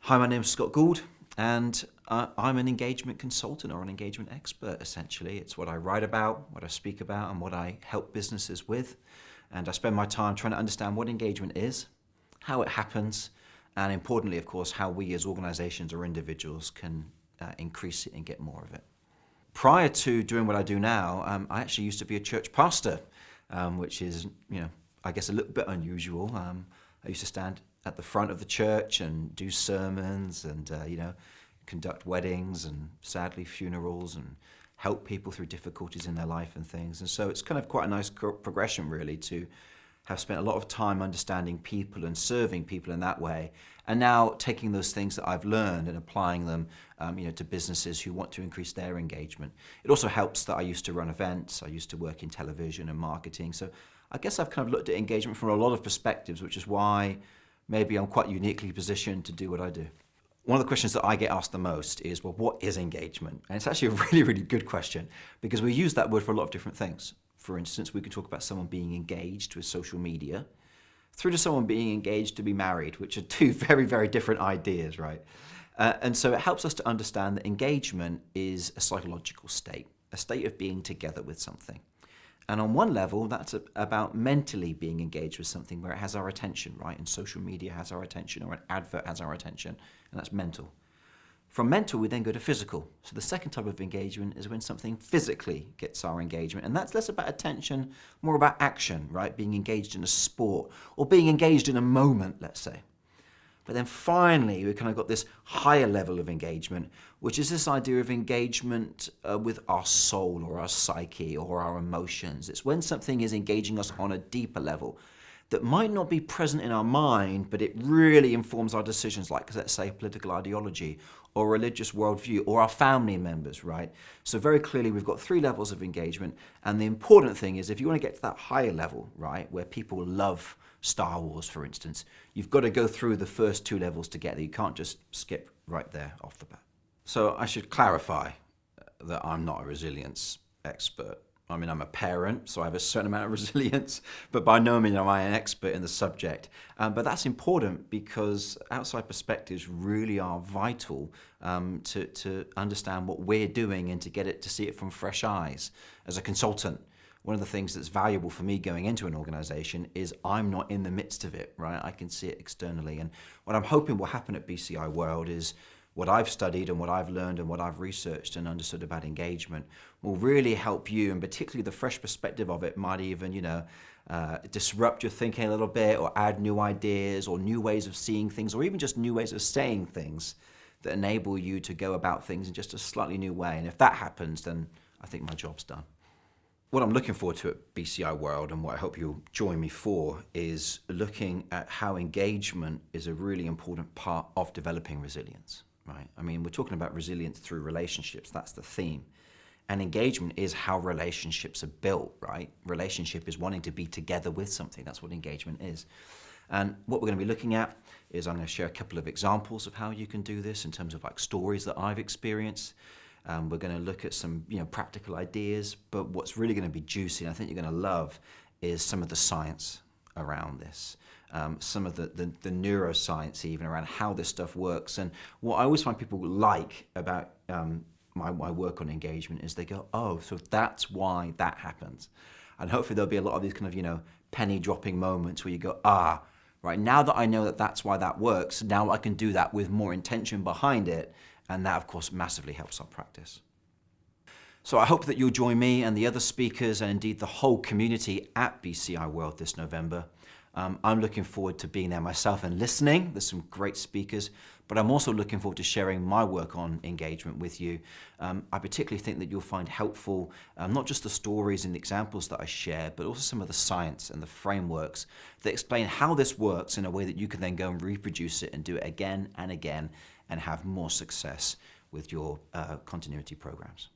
Hi, my name is Scott Gould, and I'm an engagement consultant or an engagement expert, essentially. It's what I write about, what I speak about, and what I help businesses with. And I spend my time trying to understand what engagement is, how it happens, and importantly, of course, how we as organizations or individuals can increase it and get more of it. Prior to doing what I do now, I actually used to be a church pastor, which is, I guess a little bit unusual. I used to stand at the front of the church and do sermons and, conduct weddings and sadly funerals and help people through difficulties in their life and things. And so it's kind of quite a nice progression really to have spent a lot of time understanding people and serving people in that way. And now taking those things that I've learned and applying them, to businesses who want to increase their engagement. It also helps that I used to run events. I used to work in television and marketing. So I guess I've kind of looked at engagement from a lot of perspectives, which is why maybe I'm quite uniquely positioned to do what I do. One of the questions that I get asked the most is, well, what is engagement? And it's actually a really, really good question because we use that word for a lot of different things. For instance, we can talk about someone being engaged with social media through to someone being engaged to be married, which are two very, very different ideas, right? And so it helps us to understand that engagement is a psychological state, a state of being together with something. And on one level, that's about mentally being engaged with something where it has our attention, right? And social media has our attention, or an advert has our attention, and that's mental. From mental, we then go to physical. So the second type of engagement is when something physically gets our engagement. And that's less about attention, more about action, right? Being engaged in a sport or being engaged in a moment, let's say. But then finally, we kind of got this higher level of engagement, which is this idea of engagement with our soul or our psyche or our emotions. It's when something is engaging us on a deeper level that might not be present in our mind, but it really informs our decisions, like, let's say, political ideology or religious worldview or our family members, right? So very clearly, we've got three levels of engagement. And the important thing is if you want to get to that higher level, right, where people love Star Wars, for instance, you've got to go through the first two levels to get there. You can't just skip right there off the bat. So I should clarify that I'm not a resilience expert. I mean, I'm a parent, so I have a certain amount of resilience, but by no means am I an expert in the subject. But that's important because outside perspectives really are vital to understand what we're doing and to get it to see it from fresh eyes. As a consultant, one of the things that's valuable for me going into an organization is I'm not in the midst of it, right? I can see it externally. And what I'm hoping will happen at BCI World is what I've studied and what I've learned and what I've researched and understood about engagement will really help you, and particularly the fresh perspective of it might even, disrupt your thinking a little bit or add new ideas or new ways of seeing things or even just new ways of saying things that enable you to go about things in just a slightly new way. And if that happens, then I think my job's done. What I'm looking forward to at BCI World and what I hope you'll join me for is looking at how engagement is a really important part of developing resilience. Right? I mean, we're talking about resilience through relationships. That's the theme. And engagement is how relationships are built, right? Relationship is wanting to be together with something. That's what engagement is. And what we're going to be looking at is I'm going to share a couple of examples of how you can do this in terms of like stories that I've experienced. We're going to look at some practical ideas, but what's really going to be juicy, and I think you're going to love, is some of the science around this. Some of the neuroscience even around how this stuff works. And what I always find people like about my work on engagement is they go, oh, so that's why that happens. And hopefully there'll be a lot of these kind of, penny dropping moments where you go, right, now that I know that that's why that works, now I can do that with more intention behind it. And that, of course, massively helps our practice. So I hope that you'll join me and the other speakers and indeed the whole community at BCI World this November. I'm looking forward to being there myself and listening. There's some great speakers, but I'm also looking forward to sharing my work on engagement with you. I particularly think that you'll find helpful not just the stories and the examples that I share, but also some of the science and the frameworks that explain how this works in a way that you can then go and reproduce it and do it again and again and have more success with your continuity programs.